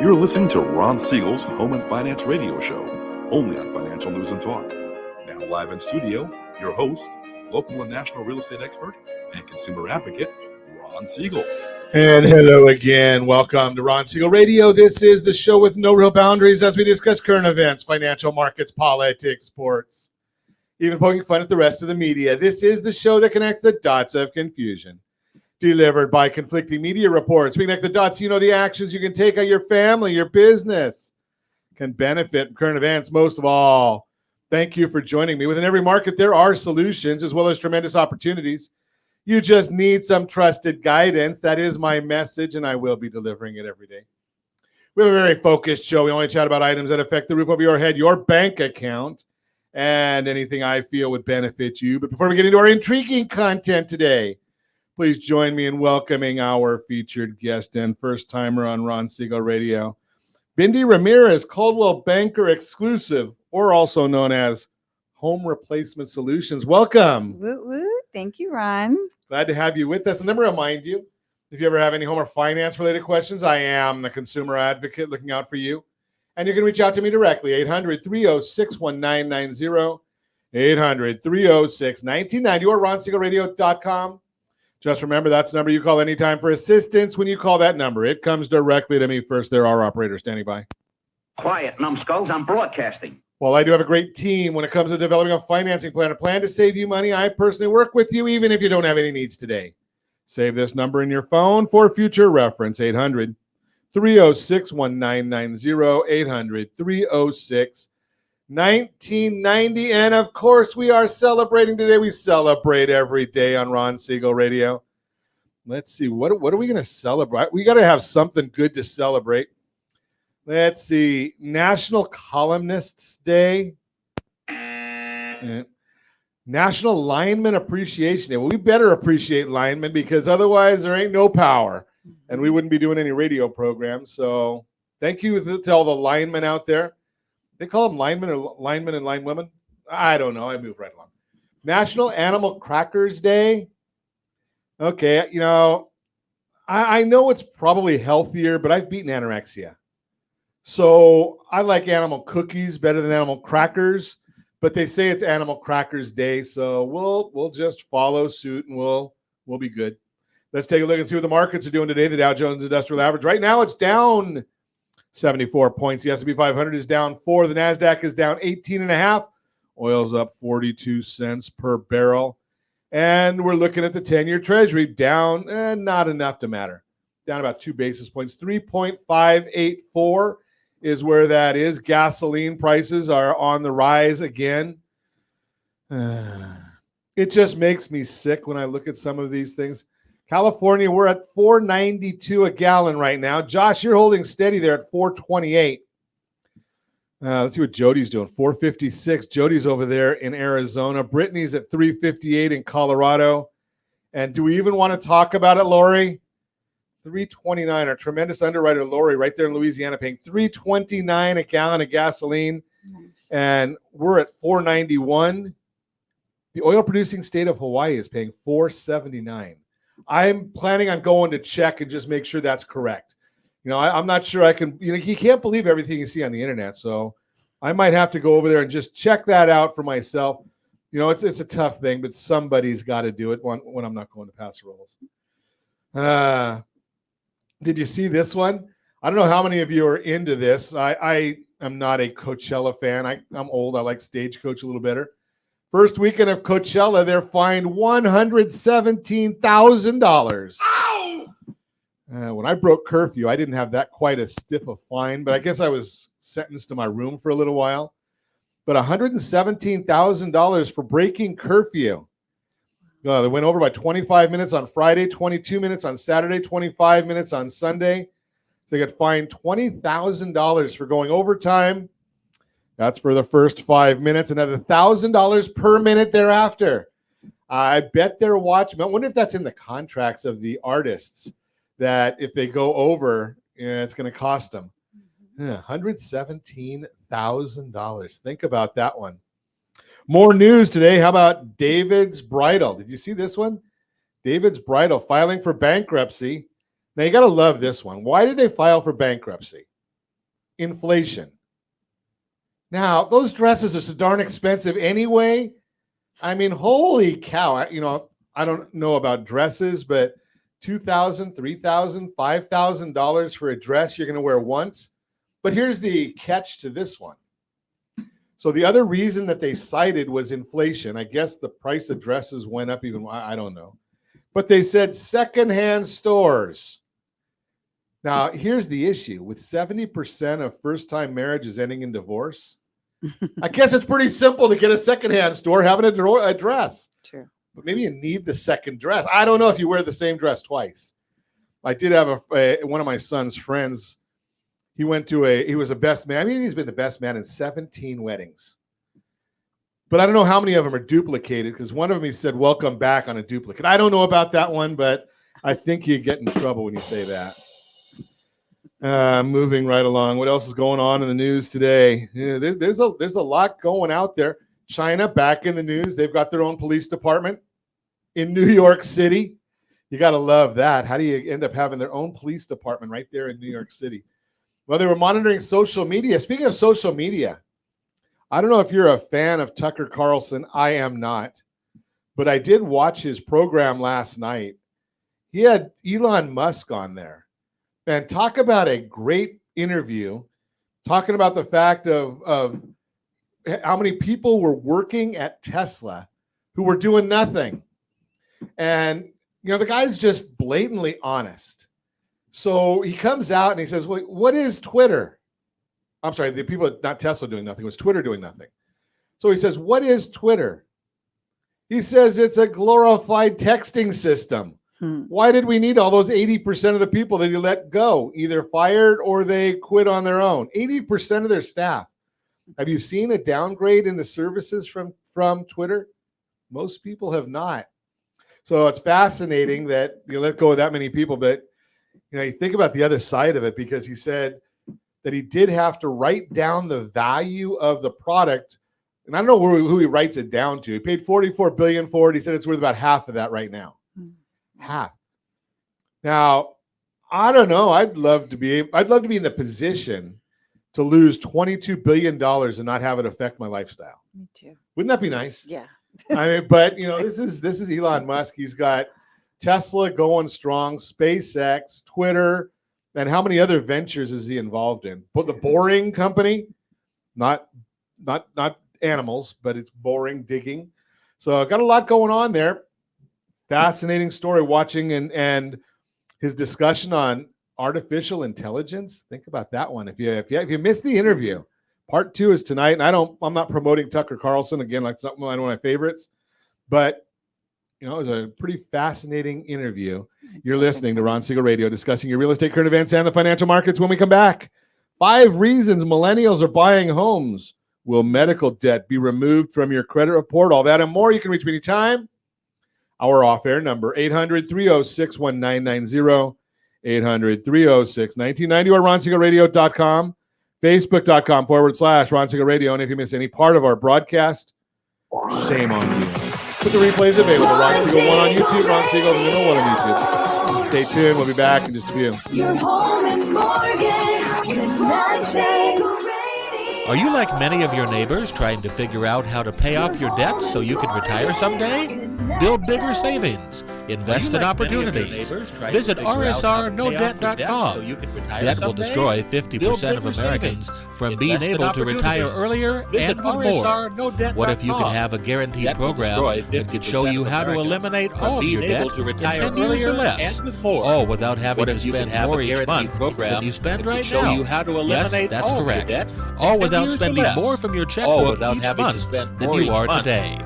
You're listening to Ron Siegel's Home and Finance Radio Show, only on Financial News and Talk. Now live in studio, your host, local and national real estate expert and consumer advocate, Ron Siegel. And hello again. Welcome to Ron Siegel Radio. This is the show with no real boundaries as we discuss current events, financial markets, politics, sports, even poking fun at the rest of the media. This is the show that connects the dots of confusion. Delivered by conflicting media reports. We connect the dots so you know the actions you can take on your family, your business, can benefit from current events. Most of all, thank you for joining me. Within every market, there are solutions as well as tremendous opportunities. You just need some trusted guidance. That is my message, and I will be delivering it every day. We have a very focused show. We only chat about items that affect the roof over your head, your bank account, and anything I feel would benefit you. But before we get into our intriguing content today, please join me in welcoming our featured guest and first-timer on Ron Siegel Radio, Bindi Ramirez, Coldwell Banker Exclusive, or also known as Home Replacement Solutions. Welcome. Woo woo. Thank you, Ron. Glad to have you with us. And let me remind you, if you ever have any home or finance-related questions, I am the consumer advocate looking out for you. And you can reach out to me directly, 800-306-1990, 800-306-1990, or ronsiegelradio.com. Just remember, that's the number you call anytime for assistance. When you call that number, it comes directly to me first. There are operators standing by. Quiet, numbskulls. I'm broadcasting. Well, I do have a great team when it comes to developing a financing plan, a plan to save you money. I personally work with you even if you don't have any needs today. Save this number in your phone for future reference, 800-306-1990, 800-306-1990. And of course, we are celebrating today. We celebrate every day on Ron Siegel Radio. Let's see, what are we going to celebrate? We got to have something good to celebrate. Let's see, National Columnists Day, National Lineman Appreciation Day. Well, we better appreciate linemen because otherwise there ain't no power, and we wouldn't be doing any radio programs. So thank you to all the linemen out there. They call them linemen or linemen and linewomen? I don't know. I move right along. National Animal Crackers Day. Okay, you know, I know it's probably healthier, but I've beaten anorexia. So I like animal cookies better than animal crackers, but they say it's Animal Crackers Day, so we'll just follow suit and we'll be good. Let's take a look and see what the markets are doing today. The Dow Jones Industrial Average right now it's down 74 points. The S&P 500 is down 4. The Nasdaq is down 18.5. Oil's up 42 cents per barrel, and we're looking at the 10-year Treasury down, not enough to matter. Down about 2 basis points, 3.584. is where that is. Gasoline prices are on the rise again. It just makes me sick when I look at some of these things. California, we're at $4.92 a gallon right now. Josh, you're holding steady there at $4.28. Let's see what Jody's doing. $4.56. Jody's over there in Arizona. Brittany's at $3.58 in Colorado. And do we even want to talk about it, Lori? $3.29. Our tremendous underwriter, Lori, right there in Louisiana, paying $3.29 a gallon of gasoline. Nice. And we're at $4.91. The oil-producing state of Hawaii is paying $4.79. I'm planning on going to check and just make sure that's correct. You know, I'm not sure I can, you know, you can't believe everything you see on the internet. So I might have to go over there and just check that out for myself. You know, it's a tough thing, but somebody's got to do it when I'm not going to Paso Robles. Did you see this one? I don't know how many of you are into this. I am not a Coachella fan. I'm old. I like Stagecoach a little better. First weekend of Coachella, they're fined $117,000. When I broke curfew, I didn't have that quite as stiff a fine, but I guess I was sentenced to my room for a little while. But $117,000 for breaking curfew. They went over by 25 minutes on Friday, 22 minutes on Saturday, 25 minutes on Sunday. So they got fined $20,000 for going overtime. That's for the first 5 minutes. Another $1,000 per minute thereafter. I bet they're watching. I wonder if that's in the contracts of the artists, that if they go over, it's going to cost them. $117,000. Think about that one. More news today. How about David's Bridal? Did you see this one? David's Bridal filing for bankruptcy. Now, you got to love this one. Why did they file for bankruptcy? inflation. Now, those dresses are so darn expensive anyway. I mean, holy cow. I don't know about dresses, but $2,000, $3,000, $5,000 for a dress you're going to wear once. But here's the catch to this one. So the other reason that they cited was inflation. I guess the price of dresses went up even, I don't know. But they said secondhand stores. Now, here's the issue. With 70% of first-time marriages ending in divorce, I guess it's pretty simple to get a secondhand store having a dress. True. But maybe you need the second dress. I don't know if you wear the same dress twice. I did have one of my son's friends. He was a best man. I mean, he's been the best man in 17 weddings. But I don't know how many of them are duplicated, because one of them he said, welcome back on a duplicate. I don't know about that one, but I think you get in trouble when you say that. Moving right along. What else is going on in the news today? Yeah, there's a lot going out there. China back in the news. They've got their own police department in New York City. You got to love that. How do you end up having their own police department right there in New York City? Well, they were monitoring social media. Speaking of social media, I don't know if you're a fan of Tucker Carlson. I am not. But I did watch his program last night. He had Elon Musk on there. And talk about a great interview, talking about the fact of how many people were working at Tesla who were doing nothing. And, the guy's just blatantly honest. So he comes out and he says, well, what is Twitter? I'm sorry, the people, not Tesla doing nothing, it was Twitter doing nothing. So he says, what is Twitter? He says it's a glorified texting system. Why did we need all those 80% of the people that he let go, either fired or they quit on their own? 80% of their staff. Have you seen a downgrade in the services from Twitter? Most people have not. So it's fascinating that you let go of that many people, but you think about the other side of it, because he said that he did have to write down the value of the product. And I don't know who he writes it down to. He paid $44 billion for it. He said it's worth about half of that right now. Half. Now, I don't know. I'd love to be in the position to lose $22 billion and not have it affect my lifestyle. Me too. Wouldn't that be nice? Yeah. I mean, but this is Elon Musk. He's got Tesla going strong, SpaceX, Twitter, and how many other ventures is he involved in? But the Boring Company, not animals, but it's boring, digging. So got a lot going on there. Fascinating story watching and his discussion on artificial intelligence. Think about that one. If you missed the interview, part 2 is tonight. And I'm not promoting Tucker Carlson again, like one of my favorites, but it was a pretty fascinating interview. You're listening to Ron Siegel Radio, discussing your real estate current events and the financial markets. When we come back, 5 reasons millennials are buying homes. Will medical debt be removed from your credit report? All that and more. You can reach me anytime. Our off-air number, 800-306-1990, 800-306-1990, or RonSiegelRadio.com, Facebook.com/Ron Siegel Radio. And if you miss any part of our broadcast, shame on you. Put the replays available. Ron Siegel 1 on YouTube, Ron Siegel number 1 on YouTube. Stay tuned. We'll be back in just a few. Your home and mortgage, Ron Siegel Radio. Are you like many of your neighbors trying to figure out how to pay off your debts so you can retire someday? Build bigger savings. Invest in opportunities. Visit rsrnodebt.com. Debt will destroy 50% of Americans from being able to retire earlier and with more. What if you could have a guaranteed program that could show you how to eliminate all of your debt in 10 years or less, all without having to spend more each month than you spend right now? Yes, that's correct. All without spending more from your checkbook each month than you are today.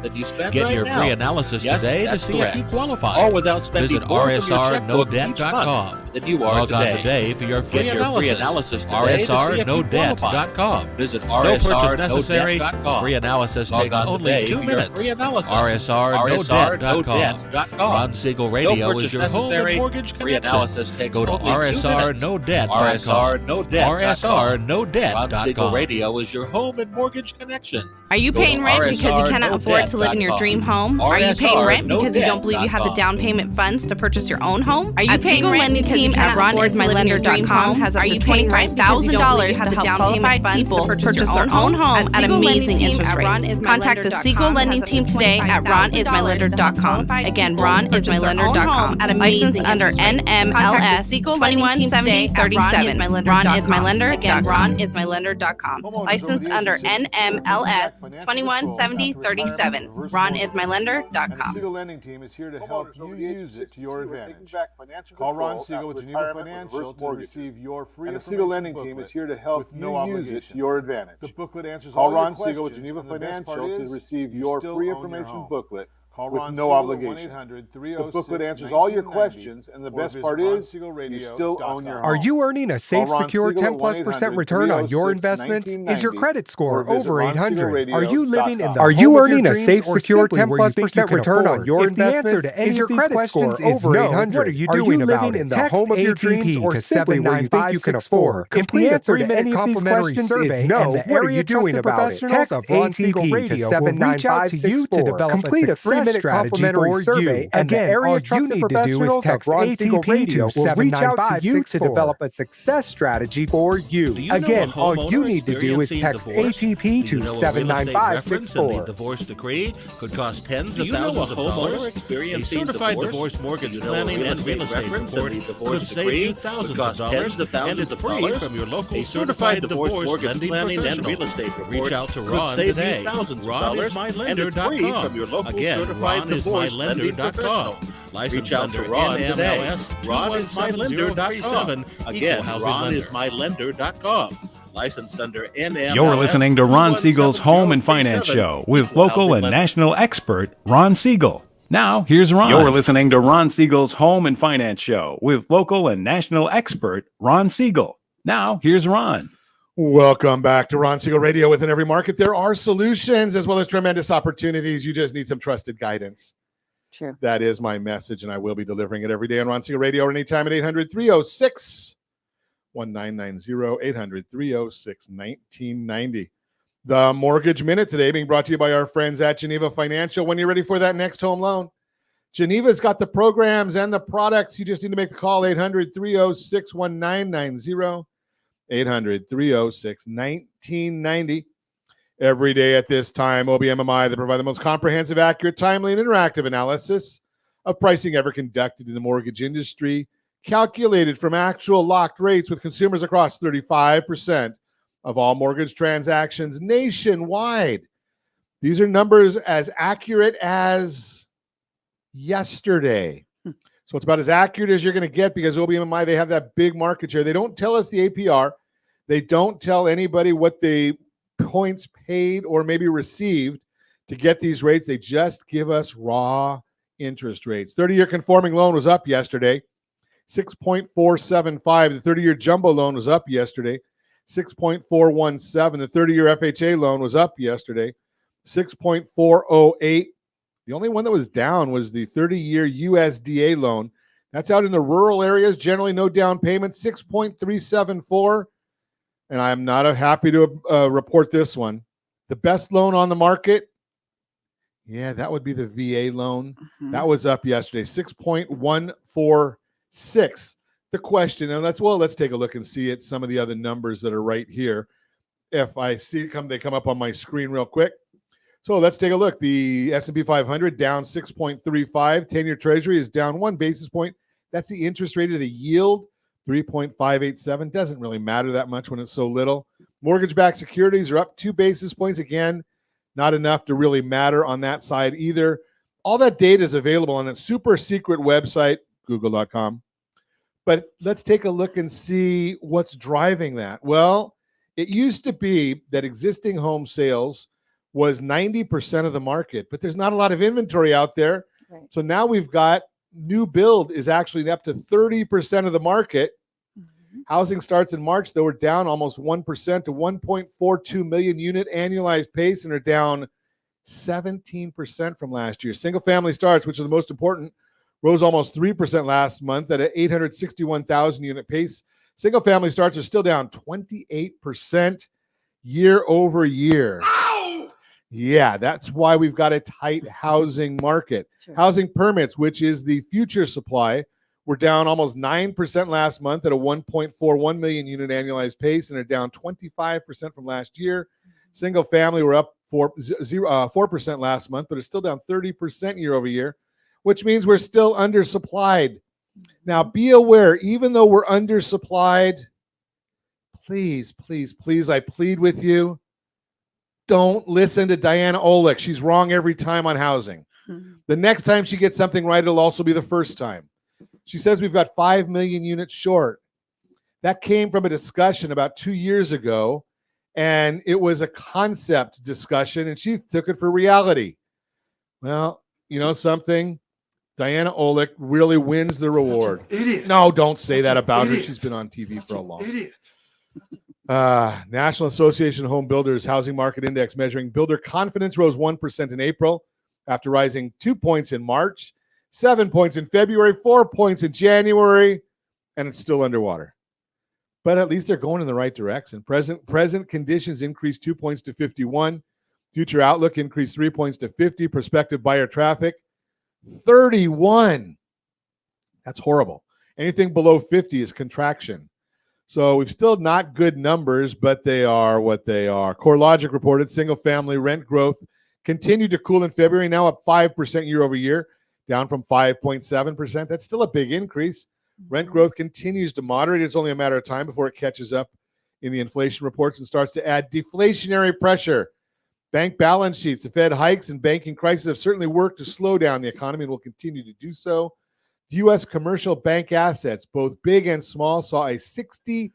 Get your free analysis today to see if you qualify. Visit rsrnodebt.com. Log on today for your free analysis. rsrnodebt.com. Visit No purchase necessary. Free analysis takes only 2 minutes. rsrnodebt.com. Ron Siegel Radio is your home and mortgage connection. Go to rsrnodebt.com. rsrnodebt.com. Ron Siegel Radio is your home and mortgage connection. Are you paying rent because you cannot afford to live in your dream home? Are you paying rent because you don't believe you have the down payment funds to purchase your own home? Are you paying rent because team at ronismylender.com has up to $25,000 to help qualified people purchase their own home at amazing interest rates. Contact the Siegel Lending Team today at ronismylender.com. Again, ronismylender.com. Licensed under NMLS 217037. ronismylender.com. Licensed under NMLS 217037. ronismylender.com. Siegel Lending Team is here to help you use it to your advantage. Call Ron Siegel with Geneva Financial to receive your free information. The Siegel Lending Team is here to help you use it to your advantage. The booklet answers all your questions. Call Ron Siegel with Geneva Financial to receive your free information booklet with no obligation. The booklet answers all your questions, and the best part is you still own your home. Are you earning a safe, secure 10+% return on your investments? Is your credit score over 800? Are you living in the Are you earning a safe, secure 10+% return on your investments? If the answer to any of these questions is over 800, what are you doing about it? Text ATP to 79564. Complete a 3-minute complimentary survey, and the area trusted professionals of Ron Siegel Radio will reach out to you to develop a success strategy for you. Again, all you need to do is text ATP to 79564 to develop a success strategy for you. Again, all you need to do is text ATP to 79564. The divorce decree could cost tens of thousands of dollars. A certified divorce mortgage planning and real estate report could save you thousands of dollars, and it's free from your local certified divorce mortgage planning and real estate report. Reach out to Ron today. RonIsMyLender.com. Again, RonIsMyLender.com. Reach out to Ron today. RonIsMyLender.com. Again, RonIsMyLender.com. Licensed under NMLS. You're listening to Ron Siegel's Home and Finance Show with local and national expert Ron Siegel. Now, here's Ron. You're listening to Ron Siegel's Home and Finance Show with local and national expert Ron Siegel. Now, here's Ron. Welcome back to Ron Siegel Radio. Within every market, there are solutions as well as tremendous opportunities. You just need some trusted guidance. True. That is my message, and I will be delivering it every day on Ron Siegel Radio or anytime at 800-306-1990, 800-306-1990. The Mortgage Minute today being brought to you by our friends at Geneva Financial. When you're ready for that next home loan, Geneva's got the programs and the products. You just need to make the call, 800-306-1990. 800-306-1990. Every day at this time, OBMMI, they provide the most comprehensive, accurate, timely, and interactive analysis of pricing ever conducted in the mortgage industry, calculated from actual locked rates with consumers across 35% of all mortgage transactions nationwide. These are numbers as accurate as yesterday. So it's about as accurate as you're going to get because OBMMI, they have that big market share. They don't tell us the APR. They don't tell anybody what the points paid or maybe received to get these rates. They just give us raw interest rates. 30-year conforming loan was up yesterday, 6.475. The 30-year jumbo loan was up yesterday, 6.417. The 30-year FHA loan was up yesterday, 6.408. The only one that was down was the 30-year USDA loan. That's out in the rural areas, generally no down payment, 6.374. And I'm not happy to report this one. The best loan on the market, yeah, that would be the VA loan. Mm-hmm. That was up yesterday, 6.146. The question, and let's take a look and see it. Some of the other numbers that are right here. If I see they come up on my screen real quick. So let's take a look. The S&P 500 down 6.35. 10-year Treasury is down 1 basis point. That's the interest rate of the yield, 3.587. Doesn't really matter that much when it's so little. Mortgage-backed securities are up 2 basis points. Again, not enough to really matter on that side either. All that data is available on that super secret website, google.com. But let's take a look and see what's driving that. Well, it used to be that existing home sales was 90% of the market, but there's not a lot of inventory out there. Right. So now we've got new build is actually up to 30% of the market. Mm-hmm. Housing starts in March, though, we're down almost 1% to 1.42 million unit annualized pace and are down 17% from last year. Single family starts, which are the most important, rose almost 3% last month at an 861,000 unit pace. Single family starts are still down 28% year over year. Yeah, that's why we've got a tight housing market. Sure. Housing permits, which is the future supply, were down almost 9% last month at a 1.41 million unit annualized pace, and are down 25% from last year. Single family were up 4% last month, but it's still down 30% year over year, which means we're still undersupplied. Now, be aware, even though we're undersupplied, please, please, please, I plead with you, don't listen to Diana Olick. She's wrong every time on housing. The next time she gets something right, it'll also be the first time. She says we've got 5 million units short. That came from a discussion about 2 years ago, and it was a concept discussion, and she took it for reality. Well, you know something? Diana Olick really wins the reward. No, don't say that about her. She's been on TV for a long time. National Association of Home Builders Housing Market Index measuring builder confidence rose 1% in April after rising 2 points in March, 7 points in February, 4 points in January, and it's still underwater. But at least they're going in the right direction. Present conditions increased 2 points to 51. Future outlook increased 3 points to 50. Prospective buyer traffic, 31. That's horrible. Anything below 50 is contraction. So we've still not good numbers, but they are what they are. CoreLogic reported single-family rent growth continued to cool in February, now up 5% year over year, down from 5.7%. That's still a big increase. Rent growth continues to moderate. It's only a matter of time before it catches up in the inflation reports and starts to add deflationary pressure. Bank balance sheets, the Fed hikes and banking crisis have certainly worked to slow down the economy and will continue to do so. U.S. commercial bank assets, both big and small, saw a $60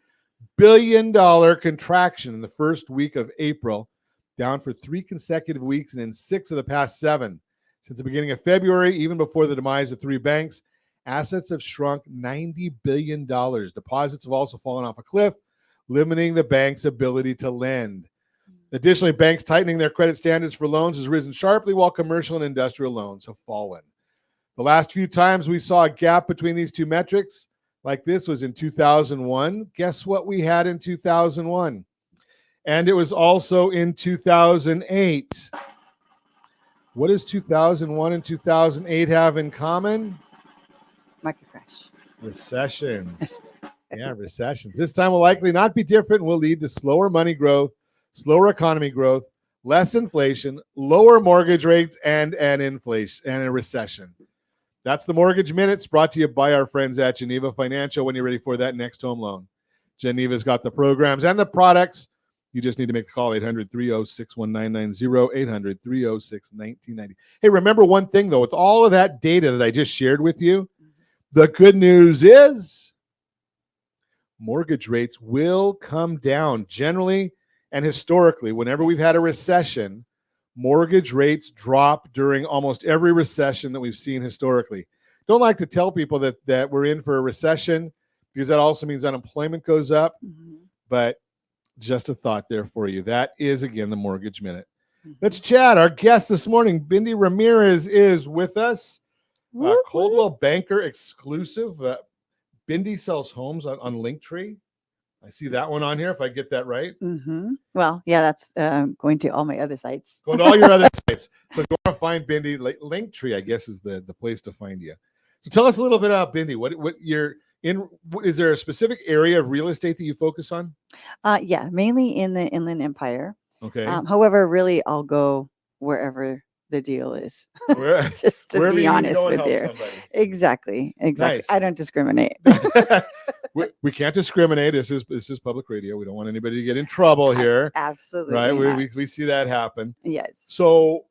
billion contraction in the first week of April, down for 3 consecutive weeks and in 6 of the past 7. Since the beginning of February, even before the demise of 3 banks, assets have shrunk $90 billion. Deposits have also fallen off a cliff, limiting the bank's ability to lend. Additionally, banks tightening their credit standards for loans has risen sharply, while commercial and industrial loans have fallen. The last few times we saw a gap between these two metrics like this was in 2001. Guess what we had in 2001? And it was also in 2008. What does 2001 and 2008 have in common? Market crash. Recessions. Yeah, recessions. This time will likely not be different and will lead to slower money growth, slower economy growth, less inflation, lower mortgage rates, and inflation and a recession. That's the Mortgage Minutes, brought to you by our friends at Geneva Financial when you're ready for that next home loan. Geneva's got the programs and the products. You just need to make the call, 800-306-1990, 800-306-1990. Hey, remember one thing, though. With all of that data that I just shared with you, the good news is mortgage rates will come down. Generally and historically, whenever we've had a recession, mortgage rates drop during almost every recession that we've seen historically. Don't like to tell people that we're in for a recession because that also means unemployment goes up. But just a thought there for you. That is, again, the Mortgage Minute. Let's chat. Our guest this morning, Bindi Ramirez, is with us. Coldwell Banker exclusive. Bindi sells homes on Linktree. I see that one on here, if I get that right. Well, yeah, that's going to all my other sites. Going to all your other sites. So if you want to find Bindi, Linktree, I guess, is the place to find you. So tell us a little bit about Bindi. What you're in? Is there a specific area of real estate that you focus on? Yeah, mainly in the Inland Empire. Okay. However, really, I'll go wherever the deal is. Just to be honest with you. Exactly. Nice. I don't discriminate. We can't discriminate. This is public radio. We don't want anybody to get in trouble here. Absolutely. Right. We see that happen. Yes. So,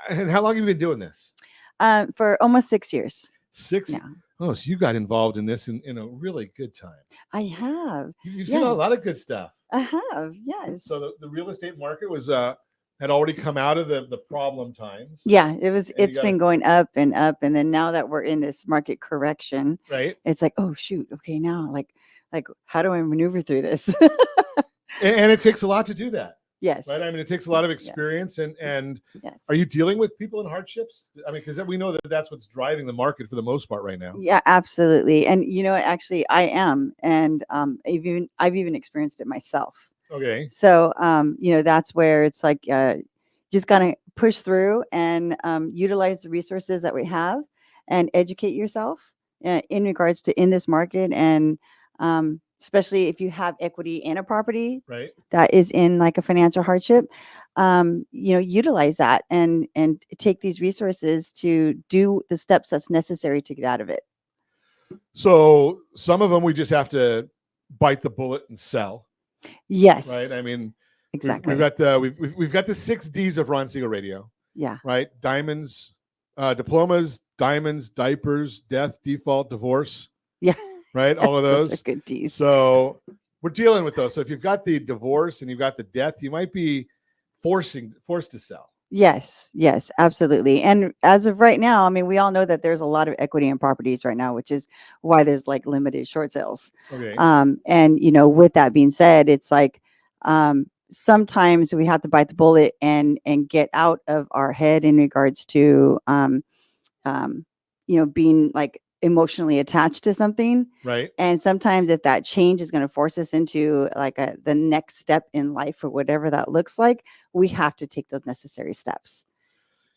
and how long have you been doing this? For almost 6 years. 6 years? Oh, so you got involved in this in a really good time. I have. You've seen a lot of good stuff. I have, yes. So the real estate market was had already come out of the problem times. Yeah, it's been going up, and then now that we're in this market correction, right? It's like, oh shoot, okay, now like how do I maneuver through this? and it takes a lot to do that. Yes. Right. I mean, it takes a lot of experience, and yes. Are you dealing with people in hardships? I mean, because we know that's what's driving the market for the most part right now. Yeah, absolutely. And actually, I am, and I've even experienced it myself. Okay. So, that's where it's like, just gotta push through and utilize the resources that we have and educate yourself in regards to in this market, and especially if you have equity in a property that is in like a financial hardship, utilize that and take these resources to do the steps that's necessary to get out of it. So some of them we just have to bite the bullet and sell. Yes. Right. I mean, exactly. We've got the 6 D's of Ron Siegel Radio. Yeah. Right. Diamonds, diplomas, diamonds, diapers, death, default, divorce. Yeah. Right. All of those. Those are good D's. So we're dealing with those. So if you've got the divorce and you've got the death, you might be forced to sell. Yes, absolutely. And as of right now, I mean, we all know that there's a lot of equity in properties right now, which is why there's like limited short sales. Okay. And with that being said, it's like sometimes we have to bite the bullet and get out of our head in regards to being like emotionally attached to something. Right. And sometimes if that change is going to force us into like the next step in life or whatever that looks like, we have to take those necessary steps.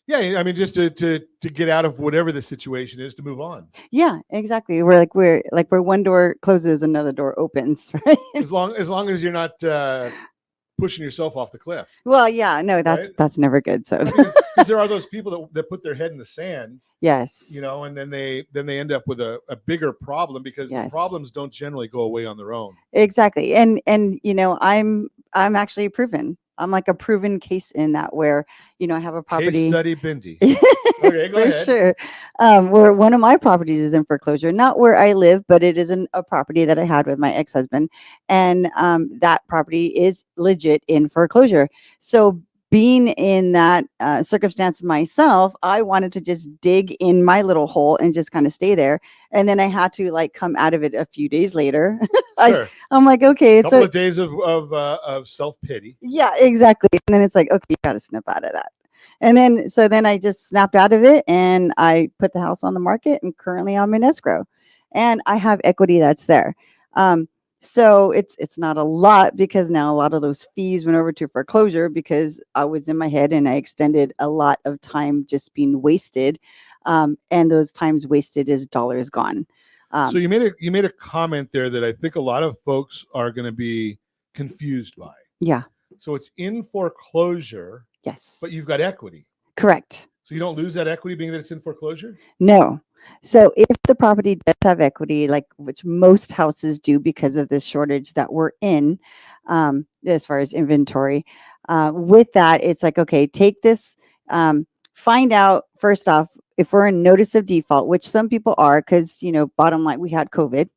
Yeah. I mean, just to get out of whatever the situation is, to move on. Yeah, exactly. We're where one door closes, another door opens, right? As long as you're not pushing yourself off the cliff. Well, yeah, no, that's never good. So because there are those people that put their head in the sand. Yes. And then they end up with a bigger problem because the problems don't generally go away on their own. Exactly. And I'm actually proven. I'm like a proven case in that where, I have a property. Case study Bindi. Okay, go ahead. Sure. Where one of my properties is in foreclosure, not where I live, but it is a property that I had with my ex-husband. And that property is legit in foreclosure. So being in that circumstance myself, I wanted to just dig in my little hole and just kind of stay there. And then I had to like come out of it a few days later. Sure. I'm like, okay, it's a couple of days of self-pity. Yeah, exactly. And then it's like, okay, you got to snap out of that. And then I just snapped out of it and I put the house on the market, and currently I'm in escrow and I have equity that's there. So it's not a lot because now a lot of those fees went over to foreclosure because I was in my head and I extended a lot of time just being wasted. And those times wasted is dollars gone. So you made a comment there that I think a lot of folks are going to be confused by. Yeah. So it's in foreclosure. Yes. But you've got equity. Correct. So you don't lose that equity being that it's in foreclosure? No. So if the property does have equity, like which most houses do because of this shortage that we're in, as far as inventory, with that, it's like, okay, take this, find out first off, if we're in notice of default, which some people are, because, bottom line, we had COVID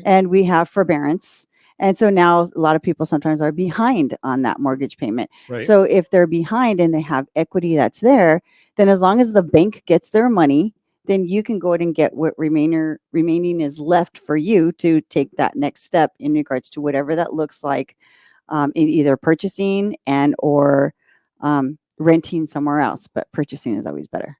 and we have forbearance. And so now a lot of people sometimes are behind on that mortgage payment. Right. So if they're behind and they have equity that's there, then as long as the bank gets their money, then you can go ahead and get what remaining is left for you to take that next step in regards to whatever that looks like, in either purchasing and or renting somewhere else. But purchasing is always better.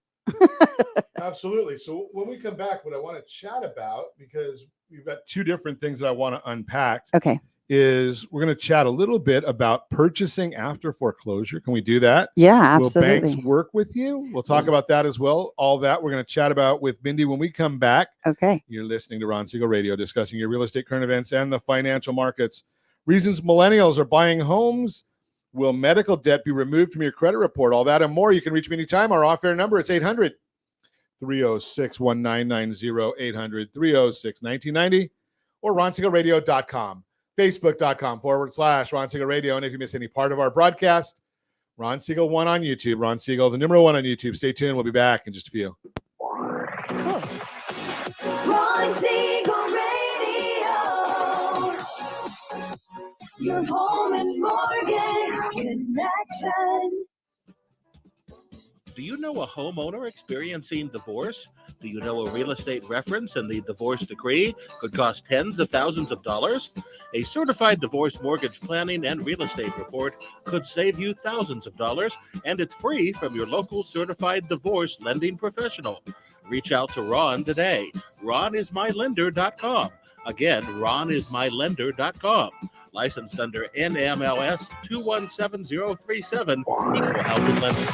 Absolutely. So when we come back, what I want to chat about, because we've got 2 different things that I want to unpack. Okay. Is we're going to chat a little bit about purchasing after foreclosure. Can we do that? Yeah, absolutely. Will banks work with you? We'll talk about that as well. All that we're going to chat about with Bindi when we come back. Okay. You're listening to Ron Siegel Radio, discussing your real estate current events and the financial markets. Reasons millennials are buying homes. Will medical debt be removed from your credit report? All that and more. You can reach me anytime. Our off-air number, it's 800-306-1990, 800-306-1990, or RonSiegelRadio.com. Facebook.com/Ron Siegel Radio. And if you miss any part of our broadcast, Ron Siegel 1 on YouTube. Ron Siegel, the number 1 on YouTube. Stay tuned. We'll be back in just a few. Ron Siegel Radio. Your home and mortgage connection. Do you know a homeowner experiencing divorce? Do you know a real estate reference and the divorce decree could cost tens of thousands of dollars? A certified divorce mortgage planning and real estate report could save you thousands of dollars, and it's free from your local certified divorce lending professional. Reach out to Ron today. RonIsMyLender.com. Again, RonIsMyLender.com. Licensed under NMLS 217037, Equal Housing Lender.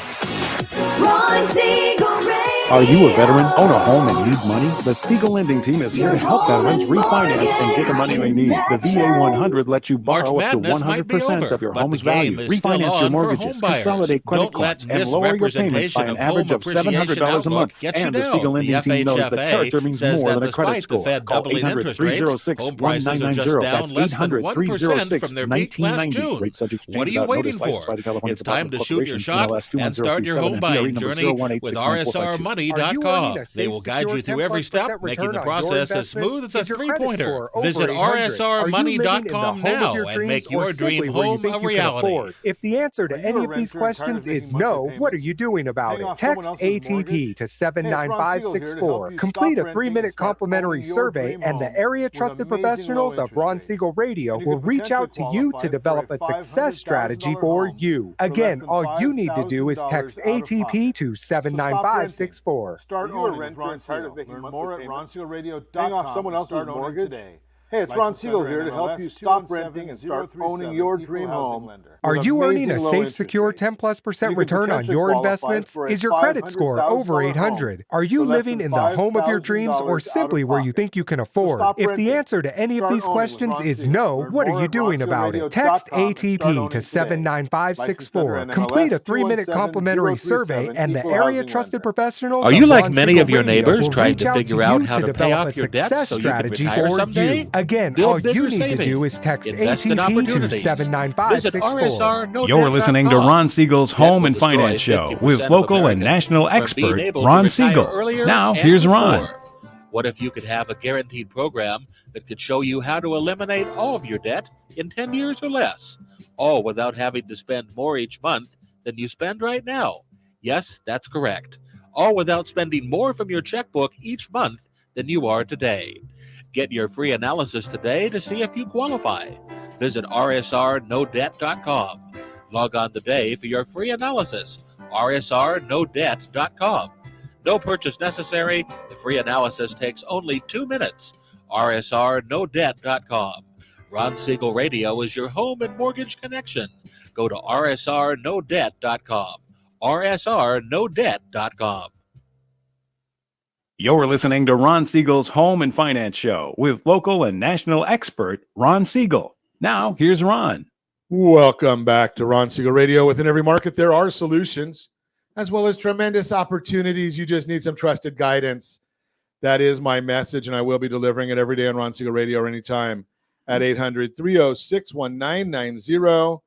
Ron Siegel Radio. Are you a veteran, own a home, and need money? The Siegel Lending Team is here to help veterans refinance and get the money they need. The VA 100 lets you borrow up to 100% of your home's value, refinance your mortgages, consolidate credit cards, and lower your payments by an average of $700 a month. And the Siegel Lending Team knows that character means more than a credit score. Call 800-306-1990. That's 800-306-1990. Rate subject to change. What are you waiting for? It's time to shoot your shot and start your home buying journey with RSRmoney.com. They will guide you through every step, making the process as smooth as a three-pointer. Visit RSRmoney.com now and make your dream home a reality. If the answer to any of these questions is no, what are you doing about it? Text ATP to 79564. Complete a 3-minute complimentary survey, and the area trusted professionals of Ron Siegel Radio will reach out to you to develop a success strategy for you. Again, all you need to do is text ATP to 79564. Start owning Ron Siegel. Learn more at RonSiegelRadio.com. Paying off someone else's mortgage today. Hey, it's Ron Siegel here to help you stop renting and start owning your dream home. Are you earning a safe, secure 10+% return on your investments? Is your credit score over 800? Are you living in the home of your dreams or simply where you think you can afford? If the answer to any of these questions is no, what are you doing about it? Text ATP to 79564. Complete a 3-minute complimentary survey, and the area trusted professionals. Are you like many of your neighbors trying to figure out how to pay off your debts so you can retire someday? Again, all you need to do is text ATP to 79564. You're listening to Ron Siegel's Home and Finance Show with local and national expert Ron Siegel. Now, here's Ron. What if you could have a guaranteed program that could show you how to eliminate all of your debt in 10 years or less, all without having to spend more each month than you spend right now? Yes, that's correct. All without spending more from your checkbook each month than you are today. Get your free analysis today to see if you qualify. Visit rsrnodebt.com. Log on today for your free analysis. rsrnodebt.com. No purchase necessary. The free analysis takes only 2 minutes. rsrnodebt.com. Ron Siegel Radio is your home and mortgage connection. Go to rsrnodebt.com. rsrnodebt.com. You're listening to Ron Siegel's Home and Finance Show with local and national expert Ron Siegel. Now, here's Ron. Welcome back to Ron Siegel Radio. Within every market, there are solutions as well as tremendous opportunities. You just need some trusted guidance. That is my message, and I will be delivering it every day on Ron Siegel Radio or anytime at 800-306-1990,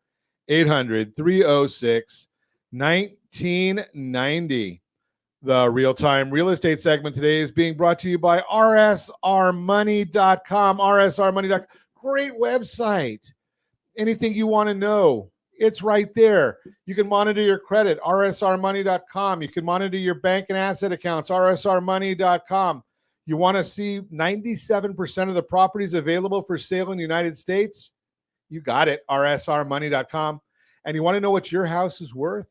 800-306-1990. The real-time real estate segment today is being brought to you by rsrmoney.com. rsrmoney.com. Great website. Anything you want to know, it's right there. You can monitor your credit, rsrmoney.com. You can monitor your bank and asset accounts, rsrmoney.com. You want to see 97% of the properties available for sale in the United States? You got it, rsrmoney.com. And you want to know what your house is worth?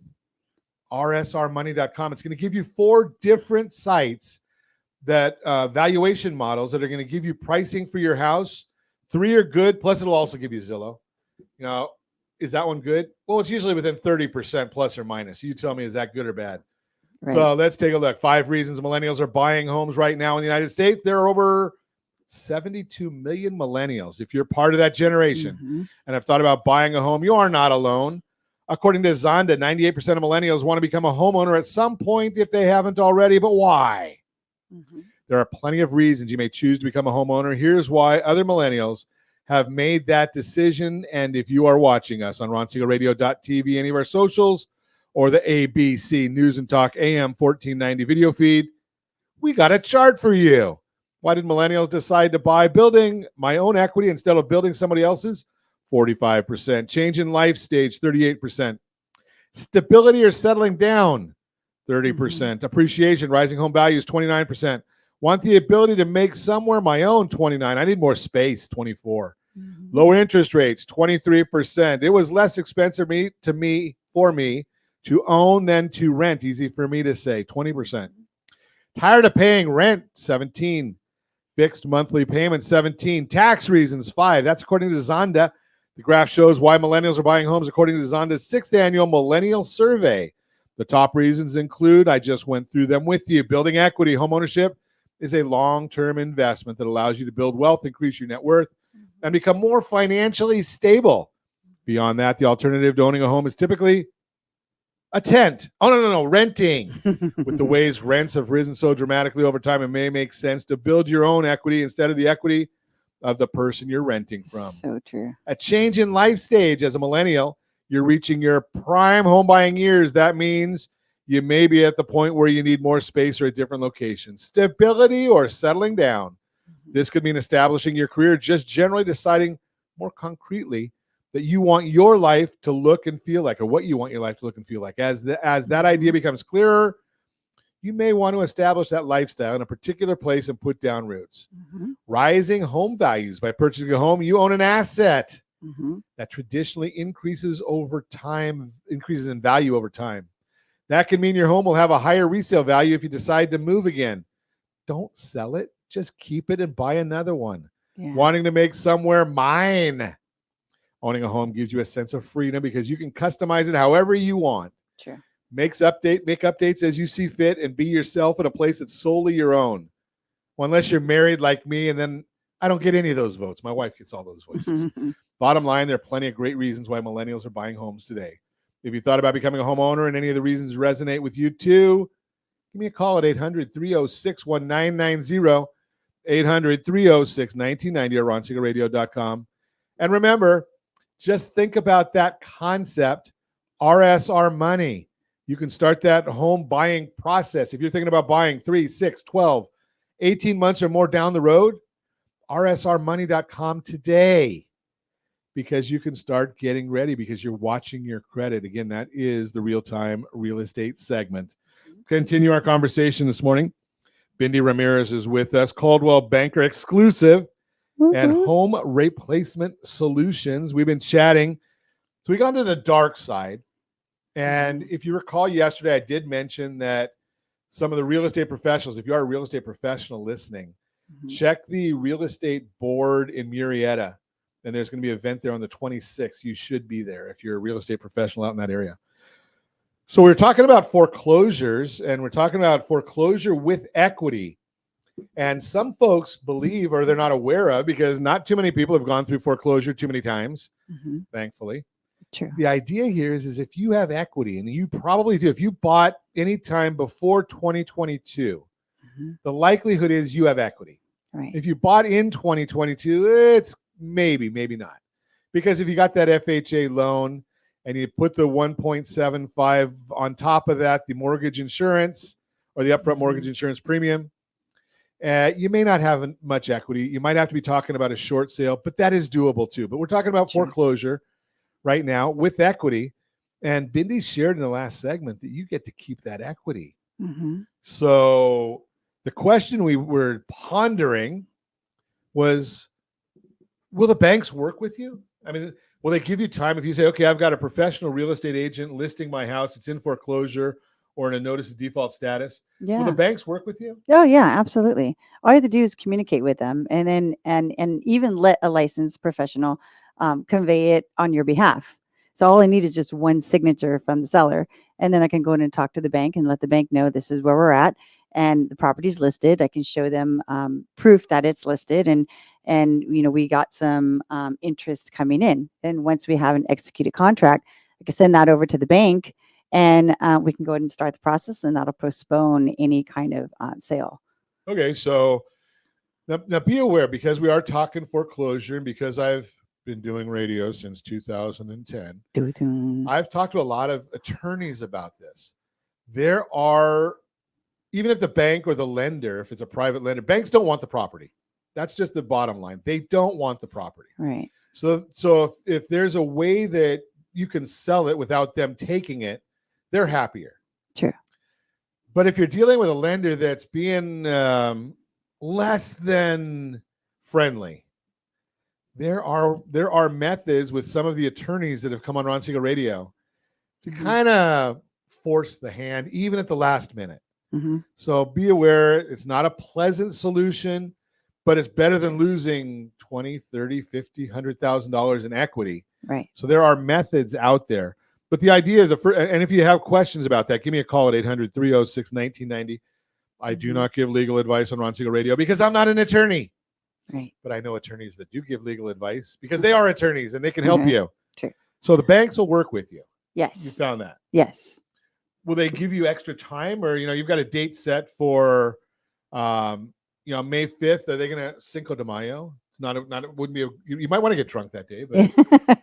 rsrmoney.com. It's going to give you 4 different sites that valuation models that are going to give you pricing for your house. 3 are good, plus it'll also give you Zillow. You know, is that one good? Well, it's usually within 30% plus or minus. You tell me, is that good or bad? Right. So let's take a look. 5 reasons millennials are buying homes right now in the United States. There are over 72 million millennials. If you're part of that generation and have thought about buying a home, you are not alone. According to Zonda, 98% of millennials want to become a homeowner at some point if they haven't already. But why? There are plenty of reasons you may choose to become a homeowner. Here's why other millennials have made that decision. And if you are watching us on RonSiegelRadio.tv, any of our socials, or the ABC News and Talk AM 1490 video feed, we got a chart for you. Why did millennials decide to buy? Building my own equity instead of building somebody else's? 45%. Change in life stage, 38%. Stability or settling down, 30%. Appreciation, rising home values, 29%. Want the ability to make somewhere my own, 29%. I need more space, 24%. Lower interest rates, 23%. It was less expensive for me to own than to rent. Easy for me to say, 20%. Tired of paying rent, 17%. Fixed monthly payments, 17%. Tax reasons, 5%. That's according to Zonda. The graph shows why millennials are buying homes according to Zonda's 6th annual millennial survey. The top reasons include, I just went through them with you. Building equity, homeownership is a long-term investment that allows you to build wealth, increase your net worth, and become more financially stable. Beyond that, the alternative to owning a home is typically a tent. Oh, no, renting. With the ways rents have risen so dramatically over time, it may make sense to build your own equity instead of the equity of the person you're renting from. So true. A change in life stage as a millennial, you're reaching your prime home buying years. That means you may be at the point where you need more space or a different location. Stability or settling down. This could mean establishing your career, just generally deciding more concretely that you want your life to look and feel like, or what you want your life to look and feel like. As that idea becomes clearer, you may want to establish that lifestyle in a particular place and put down roots. Rising home values. By purchasing a home, you own an asset that traditionally increases in value over time. That can mean your home will have a higher resale value if you decide to move again. Don't sell it. Just keep it and buy another one. Yeah. Wanting to make somewhere mine. Owning a home gives you a sense of freedom because you can customize it however you want. Sure. Make updates as you see fit and be yourself in a place that's solely your own. Well, unless you're married like me, and then I don't get any of those votes. My wife gets all those voices. Bottom line, there are plenty of great reasons why millennials are buying homes today. If you thought about becoming a homeowner and any of the reasons resonate with you too, give me a call at 800-306-1990, 800-306-1990 or ronsiegelradio.com. And remember, just think about that concept, RSR money. You can start that home buying process. If you're thinking about buying 3, 6, 12, 18 months or more down the road, rsrmoney.com today, because you can start getting ready because you're watching your credit. Again, that is the real-time real estate segment. Continue our conversation this morning. Bindi Ramirez is with us, Coldwell Banker exclusive and home replacement solutions. We've been chatting. So we got into the dark side. And if you recall yesterday, I did mention that some of the real estate professionals, if you are a real estate professional listening, check the real estate board in Murrieta. And there's going to be an event there on the 26th. You should be there if you're a real estate professional out in that area. So we're talking about foreclosures, and we're talking about foreclosure with equity. And some folks believe, or they're not aware of, because not too many people have gone through foreclosure too many times, thankfully. True. The idea here is if you have equity, and you probably do, if you bought any time before 2022, the likelihood is you have equity. Right. If you bought in 2022, it's maybe not. Because if you got that FHA loan and you put the 1.75 on top of that, the mortgage insurance or the upfront mortgage insurance premium, you may not have much equity. You might have to be talking about a short sale, but that is doable too. But we're talking about foreclosure right now with equity. And Bindi shared in the last segment that you get to keep that equity. So the question we were pondering was, will the banks work with you? I mean, will they give you time if you say, okay, I've got a professional real estate agent listing my house, it's in foreclosure or in a notice of default status. Yeah. Will the banks work with you? Oh yeah, absolutely. All you have to do is communicate with them, and then and even let a licensed professional convey it on your behalf. So all I need is just one signature from the seller, and then I can go in and talk to the bank and let the bank know this is where we're at, and the property's listed. I can show them proof that it's listed, and we got some interest coming in. And once we have an executed contract, I can send that over to the bank, and we can go ahead and start the process, and that'll postpone any kind of sale. Okay, so now be aware, because we are talking foreclosure, and because I've been doing radio since 2010, I've talked to a lot of attorneys about this. There are, even if the bank or the lender, if it's a private lender, banks don't want the property. That's just the bottom line. They don't want the property. Right. So if there's a way that you can sell it without them taking it, they're happier. True. But if you're dealing with a lender that's being less than friendly, there are methods with some of the attorneys that have come on Ron Siegel Radio to kind of force the hand, even at the last minute. So be aware, it's not a pleasant solution, but it's better than losing $20, $30, $50, $100,000 in equity. Right. So there are methods out there. But the idea, and if you have questions about that, give me a call at 800-306-1990. I do not give legal advice on Ron Siegel Radio because I'm not an attorney. Right. But I know attorneys that do give legal advice because they are attorneys and they can help Mhm. you. True. So the banks will work with you. You Yes. found that. Yes. Will they give you extra time, or you've got a date set for May 5th? Are they going to Cinco de Mayo? It's not it wouldn't be you might want to get drunk that day, but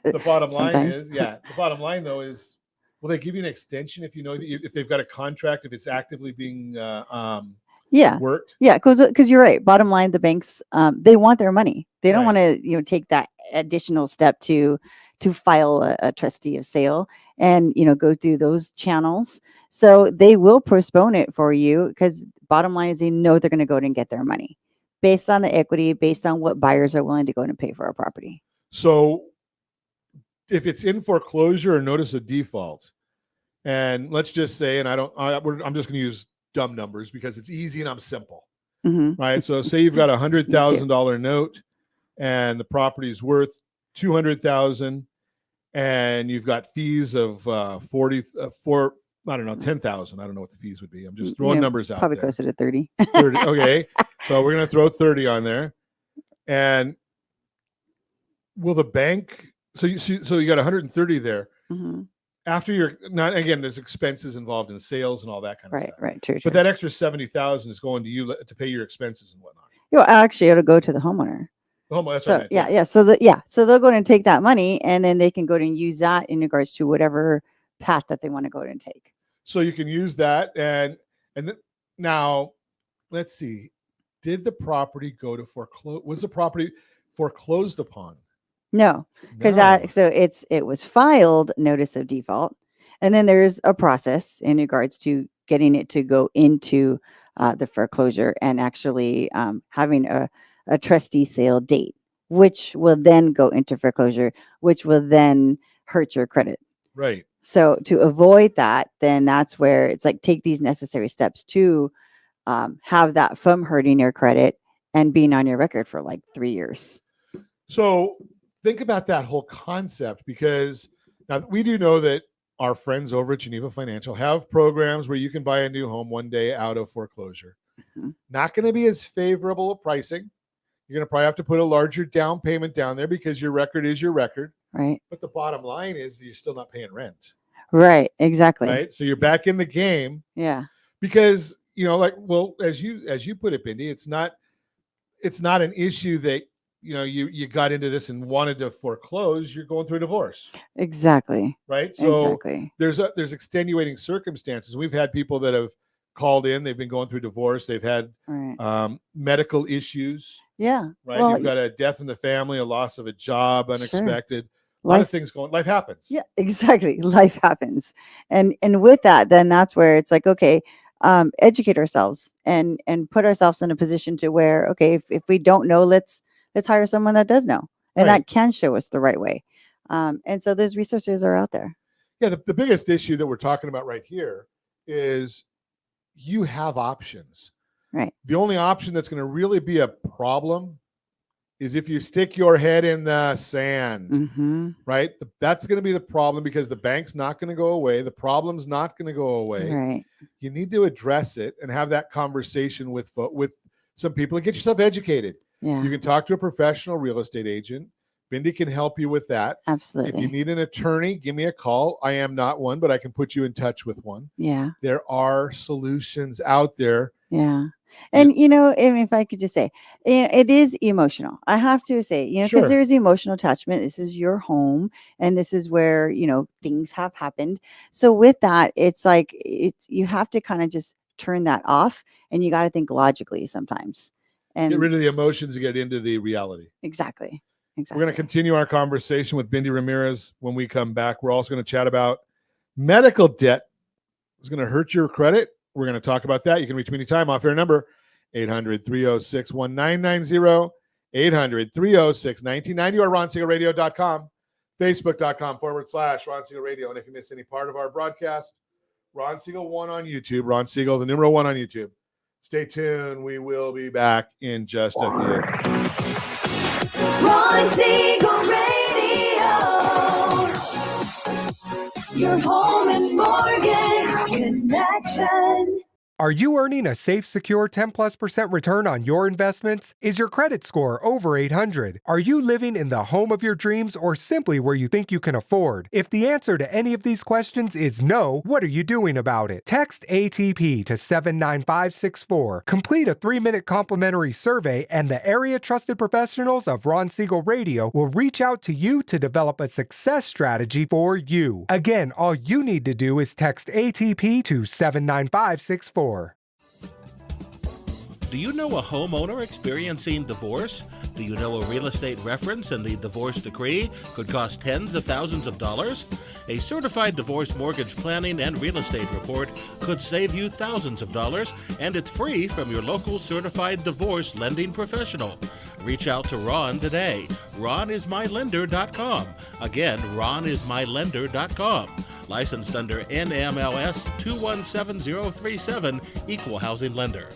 the bottom line Sometimes. is, the bottom line though is, will they give you an extension if you know that if they've got a contract, if it's actively being Yeah. worked? Yeah, because you're right. Bottom line, the banks they want their money. They don't Right. want to take that additional step to file a trustee of sale and go through those channels. So they will postpone it for you because bottom line is they know they're going to go out and get their money based on the equity, based on what buyers are willing to go out and pay for a property. So if it's in foreclosure or notice of default, and let's just say, and I'm just going to use dumb numbers because it's easy and I'm simple, right? So say you've got $100,000 note and the property is worth $200,000 and you've got fees of 10,000. I don't know what the fees would be. I'm just throwing numbers out Probably there. closer to 30. 30. Okay. So we're going to throw 30 on there. And will the bank, so you got 130 there. Mhm. After you're not, again, there's expenses involved in sales and all that kind of stuff. Right. True. But that extra 70,000 is going to you to pay your expenses and whatnot. Actually, it'll go to the homeowner. That's So what I meant, yeah. So they'll go and take that money, and then they can go and use that in regards to whatever path that they want to go and take. So you can use that, and now let's see. Did the property go to foreclose? Was the property foreclosed upon? No, because it was filed notice of default, and then there's a process in regards to getting it to go into the foreclosure and actually having a trustee sale date, which will then go into foreclosure, which will then hurt your credit. Right. So to avoid that, then that's where it's like take these necessary steps to have that from hurting your credit and being on your record for like 3 years. So think about that whole concept, because now we do know that our friends over at Geneva Financial have programs where you can buy a new home one day out of foreclosure. Not going to be as favorable a pricing. You're going to probably have to put a larger down payment down there because your record is your record. Right. But the bottom line is that you're still not paying rent. Right. Exactly. Right. So you're back in the game. Yeah. Because, as you put it, Bindi, it's not an issue that, you got into this and wanted to foreclose. You're going through a divorce. Exactly. Right. So exactly. there's extenuating circumstances. We've had people that have called in. They've been going through divorce. They've had medical issues. Yeah. Right. Well, You've got a death in the family, a loss of a job, unexpected. A lot of things life happens. Yeah, exactly. Life happens. And with that, then that's where it's like, okay, educate ourselves and put ourselves in a position to where, okay, if we don't know, let's hire someone that does know and that can show us the right way. And so those resources are out there. Yeah. The biggest issue that we're talking about right here is you have options. Right. The only option that's going to really be a problem is if you stick your head in the sand, right? That's going to be the problem because the bank's not going to go away. The problem's not going to go away. Right. You need to address it and have that conversation with some people and get yourself educated. Yeah. You can talk to a professional real estate agent. Bindi can help you with that. Absolutely. If you need an attorney, give me a call. I am not one, but I can put you in touch with one. Yeah. There are solutions out there. Yeah. And, and if I could just say, it is emotional. I have to say, because there's emotional attachment. This is your home and this is where, things have happened. So with that, it's like, you have to kind of just turn that off and you got to think logically sometimes. And get rid of the emotions and get into the reality. Exactly. We're going to continue our conversation with Bindi Ramirez when we come back. We're also going to chat about medical debt. It's going to hurt your credit. We're going to talk about that. You can reach me anytime. Off-air number, 800-306-1990, 800-306-1990, or RonSiegelRadio.com, Facebook.com/Ron Siegel Radio. And if you miss any part of our broadcast, Ron Siegel 1 on YouTube, Ron Siegel, the number 1 on YouTube. Stay tuned. We will be back in just a few. Ron Siegel Radio. Your home and mortgage connection. Are you earning a safe, secure 10+% return on your investments? Is your credit score over 800? Are you living in the home of your dreams or simply where you think you can afford? If the answer to any of these questions is no, what are you doing about it? Text ATP to 79564. Complete a 3-minute complimentary survey and the area trusted professionals of Ron Siegel Radio will reach out to you to develop a success strategy for you. Again, all you need to do is text ATP to 79564. Do you know a homeowner experiencing divorce? Do you know a real estate reference and the divorce decree could cost tens of thousands of dollars? A certified divorce mortgage planning and real estate report could save you thousands of dollars, and it's free from your local certified divorce lending professional. Reach out to Ron today. RonIsMyLender.com. Again, RonIsMyLender.com. Licensed under NMLS 217037, Equal Housing Lender.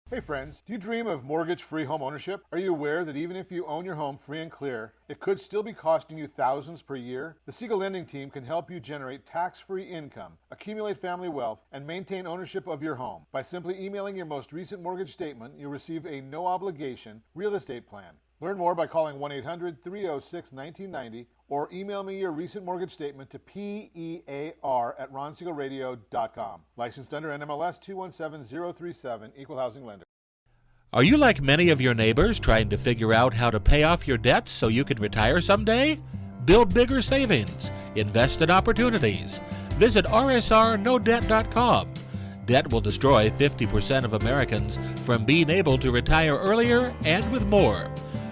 Hey friends, do you dream of mortgage-free home ownership? Are you aware that even if you own your home free and clear, it could still be costing you thousands per year? The Siegel Lending Team can help you generate tax-free income, accumulate family wealth, and maintain ownership of your home. By simply emailing your most recent mortgage statement, you'll receive a no-obligation real estate plan. Learn more by calling 1-800-306-1990 or email me your recent mortgage statement to PEAR@RonSiegelRadio.com. Licensed under NMLS 217037, Equal Housing Lender. Are you like many of your neighbors trying to figure out how to pay off your debts so you could retire someday? Build bigger savings. Invest in opportunities. Visit rsrnodebt.com. Debt will destroy 50% of Americans from being able to retire earlier and with more.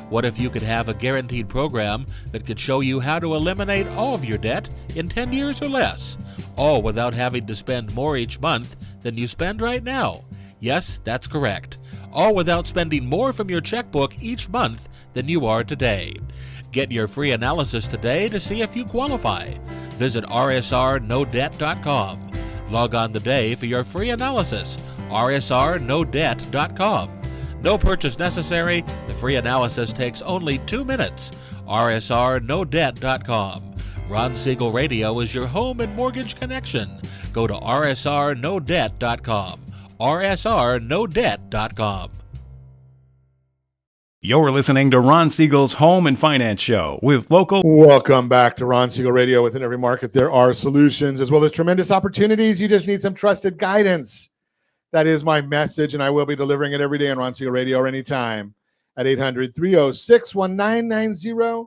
What if you could have a guaranteed program that could show you how to eliminate all of your debt in 10 years or less, all without having to spend more each month than you spend right now? Yes, that's correct. All without spending more from your checkbook each month than you are today. Get your free analysis today to see if you qualify. Visit rsrnodebt.com. Log on today for your free analysis. rsrnodebt.com. No purchase necessary. The free analysis takes only 2 minutes. rsrnodebt.com. Ron Siegel Radio is your home and mortgage connection. Go to rsrnodebt.com. rsrnodebt.com. You're listening to Ron Siegel's Home and Finance Show with local. Welcome back to Ron Siegel Radio. Within every market, there are solutions as well as tremendous opportunities. You just need some trusted guidance. That is my message, and I will be delivering it every day on Ron Siegel Radio or anytime at 800-306-1990,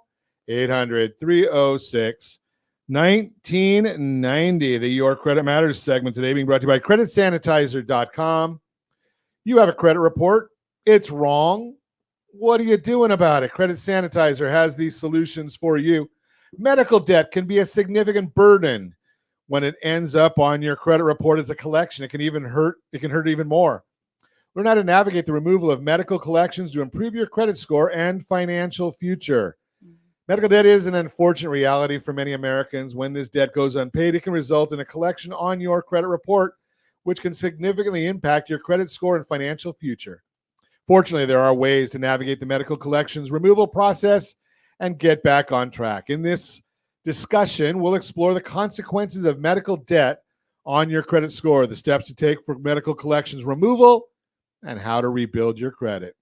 800-306-1990. The Your Credit Matters segment today being brought to you by CreditSanitizer.com. You have a credit report. It's wrong. What are you doing about it? Credit Sanitizer has these solutions for you. Medical debt can be a significant burden when it ends up on your credit report as a collection. It can even hurt. It can hurt even more. Learn how to navigate the removal of medical collections to improve your credit score and financial future. Medical debt is an unfortunate reality for many Americans. When this debt goes unpaid, it can result in a collection on your credit report, which can significantly impact your credit score and financial future. Fortunately, there are ways to navigate the medical collections removal process and get back on track. In this discussion, we'll explore the consequences of medical debt on your credit score, the steps to take for medical collections removal, and how to rebuild your credit.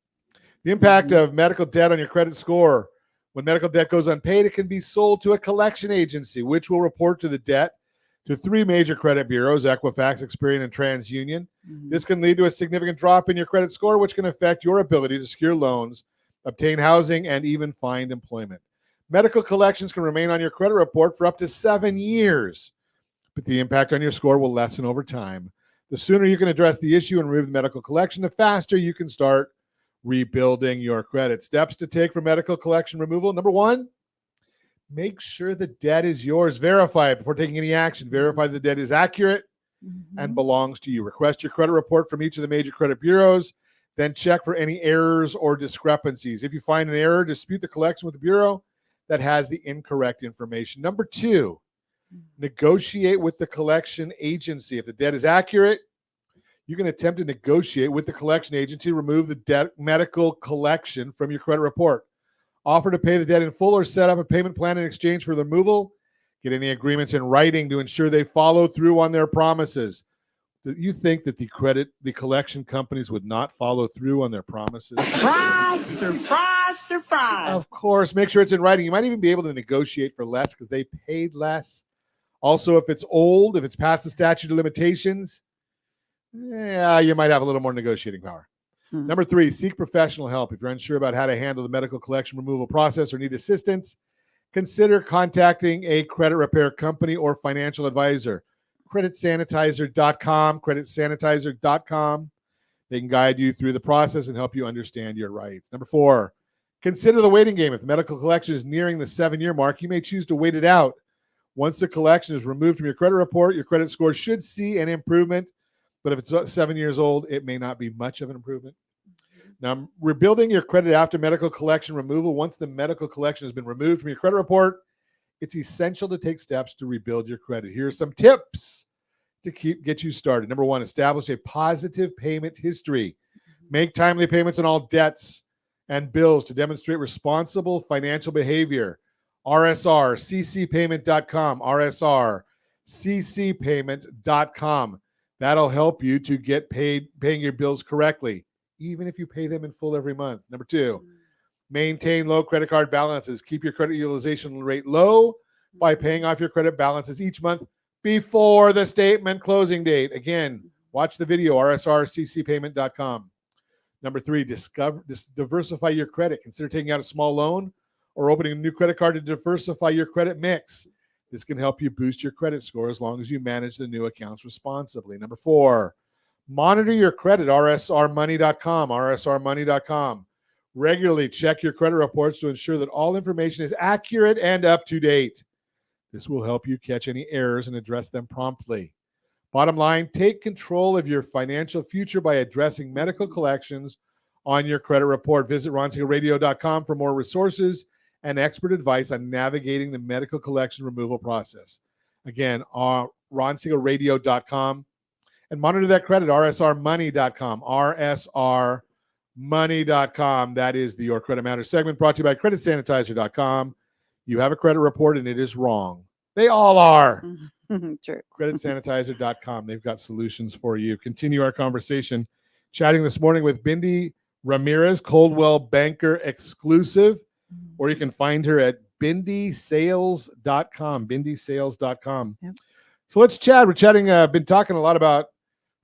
The impact of medical debt on your credit score. When medical debt goes unpaid, it can be sold to a collection agency, which will report to the debt to 3 major credit bureaus, Equifax, Experian, and TransUnion. This can lead to a significant drop in your credit score, which can affect your ability to secure loans, obtain housing, and even find employment. Medical collections can remain on your credit report for up to 7 years, but the impact on your score will lessen over time. The sooner you can address the issue and remove the medical collection, the faster you can start rebuilding your credit. Steps to take for medical collection removal. Number 1, make sure the debt is yours. Verify it before taking any action. Verify the debt is accurate and belongs to you. Request your credit report from each of the major credit bureaus. Then check for any errors or discrepancies. If you find an error, dispute the collection with the bureau that has the incorrect information. Number 2, negotiate with the collection agency. If the debt is accurate, you can attempt to negotiate with the collection agency to remove the debt medical collection from your credit report. Offer to pay the debt in full or set up a payment plan in exchange for the removal. Get any agreements in writing to ensure they follow through on their promises. Do you think that the collection companies would not follow through on their promises? Surprise, surprise, surprise. Of course, make sure it's in writing. You might even be able to negotiate for less because they paid less. Also, if it's old, if it's past the statute of limitations, yeah, you might have a little more negotiating power. Number 3, seek professional help. If you're unsure about how to handle the medical collection removal process or need assistance, consider contacting a credit repair company or financial advisor. CreditSanitizer.com, CreditSanitizer.com. They can guide you through the process and help you understand your rights. Number 4, consider the waiting game. If the medical collection is nearing the 7-year mark, you may choose to wait it out. Once the collection is removed from your credit report, your credit score should see an improvement. But if it's 7 years old, it may not be much of an improvement. Now, rebuilding your credit after medical collection removal. Once the medical collection has been removed from your credit report, it's essential to take steps to rebuild your credit. Here are some tips to get you started. Number 1, establish a positive payment history. Make timely payments on all debts and bills to demonstrate responsible financial behavior. RSR, ccpayment.com, RSR, ccpayment.com. That'll help you to get paying your bills correctly, even if you pay them in full every month. Number 2, maintain low credit card balances. Keep your credit utilization rate low by paying off your credit balances each month before the statement closing date. Again, watch the video, rsrccpayment.com. Number 3, diversify your credit. Consider taking out a small loan or opening a new credit card to diversify your credit mix. This can help you boost your credit score as long as you manage the new accounts responsibly. Number 4, monitor your credit, rsrmoney.com, rsrmoney.com. Regularly check your credit reports to ensure that all information is accurate and up to date. This will help you catch any errors and address them promptly. Bottom line, take control of your financial future by addressing medical collections on your credit report. Visit ronsiegelradio.com for more resources and expert advice on navigating the medical collection removal process. Again, ronsiegelradio.com. And monitor that credit, rsrmoney.com, rsrmoney.com. That is the Your Credit Matters segment brought to you by creditsanitizer.com. You have a credit report and it is wrong. They all are. True. Creditsanitizer.com. They've got solutions for you. Continue our conversation. Chatting this morning with Bindi Ramirez, Coldwell Banker exclusive, or you can find her at bindysales.com, bindysales.com. Yep. So let's chat. We're chatting, been talking a lot about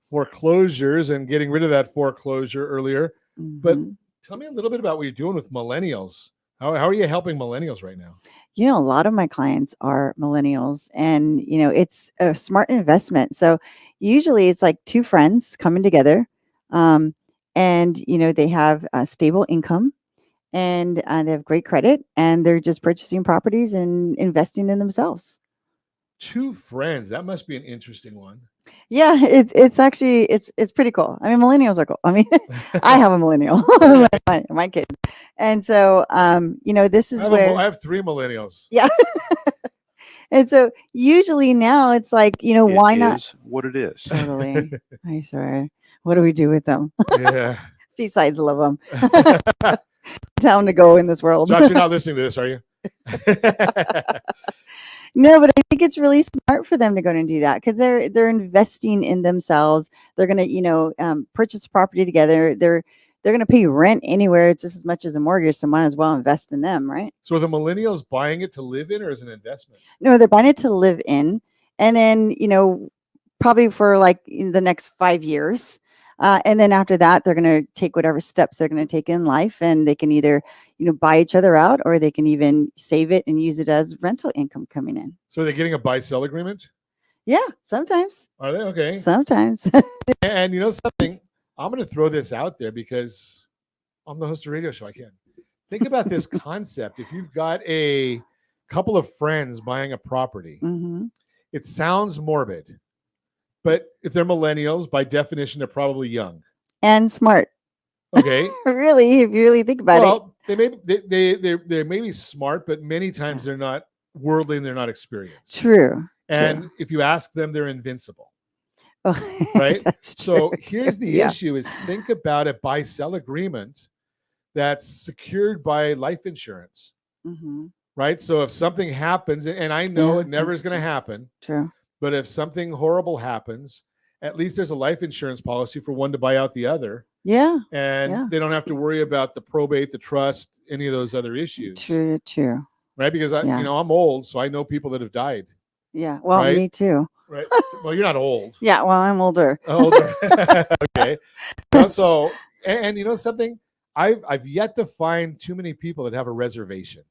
foreclosures and getting rid of that foreclosure earlier. But tell me a little bit about what you're doing with millennials. How are you helping millennials right now? You know, a lot of my clients are millennials, and, you know, it's a smart investment. So usually it's like 2 friends coming together, and, you know, they have a stable income, and they have great credit, and they're just purchasing properties and investing in themselves. 2 friends. That must be an interesting one. Yeah, it's actually it's pretty cool. I mean, millennials are cool. I mean, I have a millennial, my kid, and so you know, this is where I have 3 millennials. Yeah, and so usually now it's like, you know, why not? What it is. Totally. I swear. What do we do with them? Yeah. Besides love them, tell them to go in this world. Josh, you're not listening to this, are you? No, but I think it's really smart for them to go and do that because they're investing in themselves. They're gonna, you know, purchase property together. They're gonna pay rent anywhere. It's just as much as a mortgage, so might as well invest in them, right? So are the millennials buying it to live in or as an investment? No, they're buying it to live in, and then, you know, probably for like in the next 5 years. And then after that, they're going to take whatever steps they're going to take in life, and they can either, you know, buy each other out, or they can even save it and use it as rental income coming in. So are they getting a buy-sell agreement? Yeah, sometimes. Are they? Okay. Sometimes. And you know something? I'm going to throw this out there because I'm the host of a radio show. I can. Think about this concept. If you've got a couple of friends buying a property, it sounds morbid. But if they're millennials, by definition, they're probably young and smart. Okay. Really, if you really think about it. They may be smart, but many times they're not worldly and they're not experienced. True. And if you ask them, they're invincible. Oh, right? That's so true. here's the issue is think about a buy-sell agreement. that's secured by life insurance, right? So if something happens, and I know it never is going to happen, True. but if something horrible happens, at least there's a life insurance policy for one to buy out the other. Yeah. And they don't have to worry about the probate, the trust, any of those other issues. True. Right? Because I'm old, so I know people that have died. Yeah. Well, right? me too. Right. Well, you're not old. Yeah. Well, I'm older. Older. Okay. So, and you know something? I've yet to find too many people that have a reservation.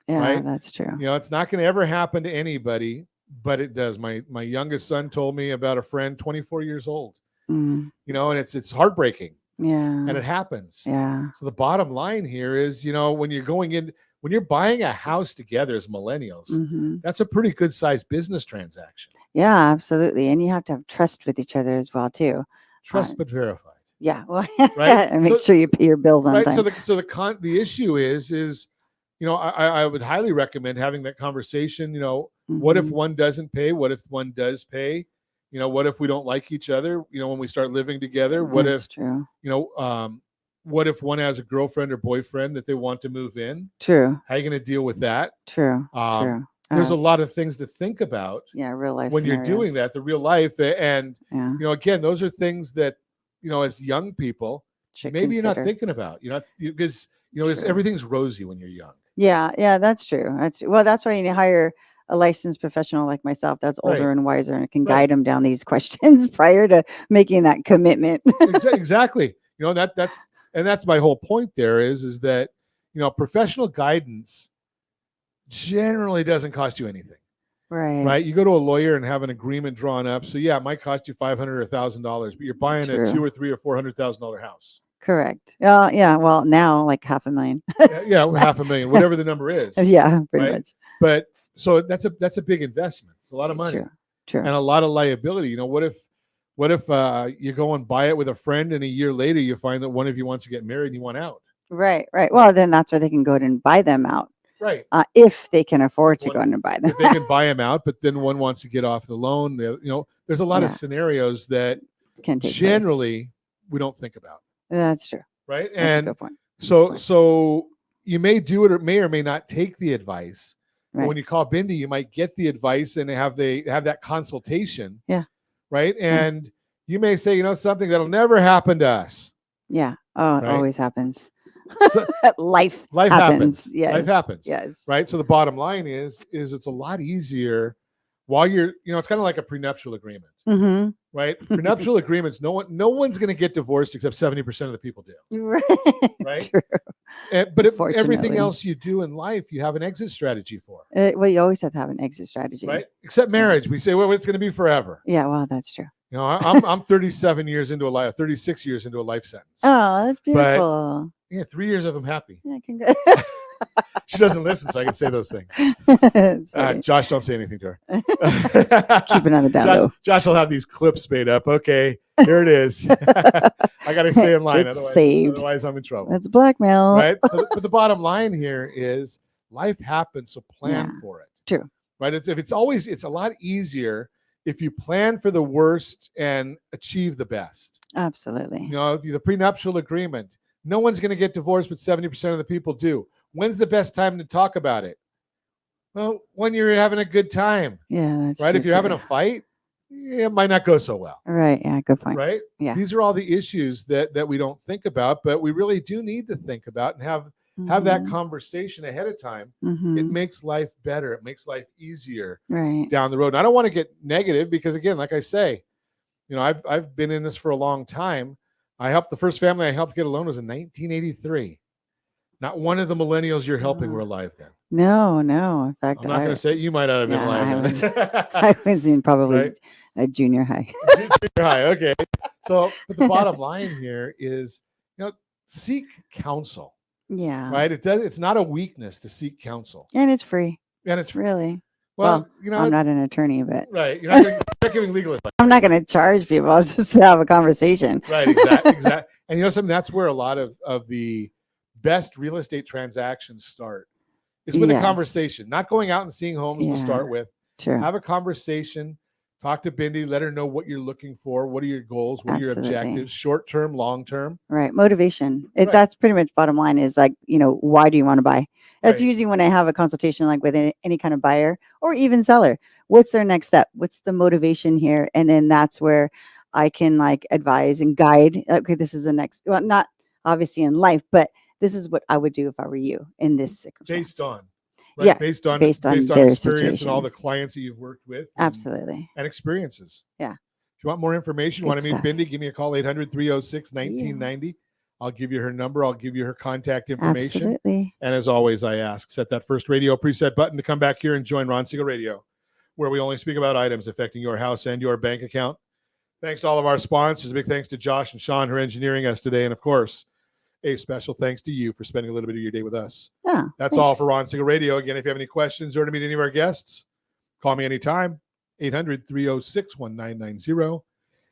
Yeah, right? that's true. You know, it's not going to ever happen to anybody, but it does. My youngest son told me about a friend, 24 years old. You know, and it's heartbreaking. Yeah. And it happens. Yeah. So the bottom line here is, you know, when you're buying a house together as millennials, that's a pretty good sized business transaction. Yeah, absolutely. And you have to have trust with each other as well, too. Trust but verified. Yeah. Well, right. And make sure you pay your bills on right. time. So the issue is, you know, I would highly recommend having that conversation. You know, what if one doesn't pay? What if one does pay? You know, what if we don't like each other? You know, when we start living together, what if, true. You know, what if one has a girlfriend or boyfriend that they want to move in? True. How are you going to deal with that? True. True. There's a lot of things to think about. Yeah, real life when you're doing that, the real life, and you know, again, those are things that, you know, as young people, maybe you're not thinking about. You're not, because you know, everything's rosy when you're young. Yeah, that's true. That's why you hire a licensed professional like myself that's older and wiser and can guide them down these questions prior to making that commitment. Exactly. You know, that's my whole point there is that, you know, professional guidance generally doesn't cost you anything. Right. You go to a lawyer and have an agreement drawn up. So yeah, it might cost you $500 or $1,000, but you're buying a $200,000 or $300,000 or $400,000 house. Correct. Yeah. Well, now like $500,000. yeah, $500,000, whatever the number is. Yeah, pretty much. But so that's a big investment. It's a lot of money. True. And a lot of liability. You know, what if you go and buy it with a friend and a year later you find that one of you wants to get married and you want out? Right. Well, then that's where they can go and buy them out. Right. If they can afford to go in and buy them. If they can buy them out, but then one wants to get off the loan. You know, there's a lot of scenarios that can take generally we don't think about. That's true. Right. That's and a good point. So you may do it or may not take the advice. Right. But when you call Bindi, you might get the advice and have that consultation. Yeah. Right. And you may say, you know, something that'll never happen to us. Yeah. Oh, it always happens. So, life happens. Yes. Life happens. Yes. Right. So the bottom line is it's a lot easier while you're, you know, it's kind of like a prenuptial agreement. Right. Prenuptial agreements, no one's going to get divorced except 70% of the people do. Right. True. But if everything else you do in life, you have an exit strategy for. Well, you always have to have an exit strategy. Right. Except marriage. We say, well, it's going to be forever. Yeah. Well, that's true. You know, I'm 36 years into a life sentence. Oh, that's beautiful. But, yeah, 3 years of them happy. Yeah, congrats. She doesn't listen, so I can say those things. Josh, don't say anything to her. Keep it on the down low. Josh will have these clips made up. Okay, here it is. I got to stay in line. Otherwise, I'm in trouble. That's blackmail. Right? So, but the bottom line here is life happens, so plan for it. True. Right? It's a lot easier if you plan for the worst and achieve the best. Absolutely. You know, the prenuptial agreement, no one's going to get divorced, but 70% of the people do. When's the best time to talk about it? Well, when you're having a good time. Yeah, that's right. True if you're having a fight, it might not go so well. Right. Yeah. Good point. Right. Yeah. These are all the issues that we don't think about, but we really do need to think about and have that conversation ahead of time. It makes life better. It makes life easier down the road. And I don't want to get negative because, again, like I say, you know, I've been in this for a long time. The first family I helped get a loan was in 1983. Not one of the millennials you're helping were alive then. No. In fact, I'm not going to say you might not have been alive then. I was in probably a junior high. Junior high, okay. So, but the bottom line here is, you know, seek counsel. Yeah. Right. It's not a weakness to seek counsel. And it's free. And it's really. Well, you know, I'm not an attorney, but right. You're not giving legal advice. I'm not going to charge people. I'll just have a conversation. Right. Exactly. And you know something, that's where a lot of the best real estate transactions start. Is with a conversation, not going out and seeing homes to start with. True. Have a conversation, Talk to Bindi. Let her know what you're looking for. What are your goals? What are your Absolutely. objectives? Short term, long term. Right. Motivation. Right. That's pretty much bottom line is like, why do you want to buy? That's Right. usually when I have a consultation, like with any kind of buyer or even seller. What's their next step? What's the motivation here? And then that's where I can like advise and guide. Okay, this is the next, well, not obviously in life, but this is what I would do if I were you in this circumstance. Based on. Right? Yeah, Based on their experience and situation. all the clients that you've worked with. Absolutely. And experiences. Yeah. If you want more information, Good want to meet stuff. Bindi, give me a call, 800-306-1990. I'll give you her number. I'll give you her contact information. Absolutely. And as always, I ask, set that first radio preset button to come back here and join Ron Siegel Radio, where we only speak about items affecting your house and your bank account. Thanks to all of our sponsors. A big thanks to Josh and Sean who are engineering us today. And of course, a special thanks to you for spending a little bit of your day with us. Yeah. That's all for Ron Siegel Radio. Again, if you have any questions or to meet any of our guests, call me anytime. 800-306-1990.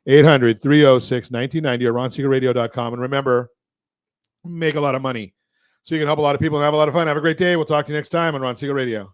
800-306-1990 or ronsiegelradio.com. And remember, make a lot of money so you can help a lot of people and have a lot of fun. Have a great day. We'll talk to you next time on Ron Siegel Radio.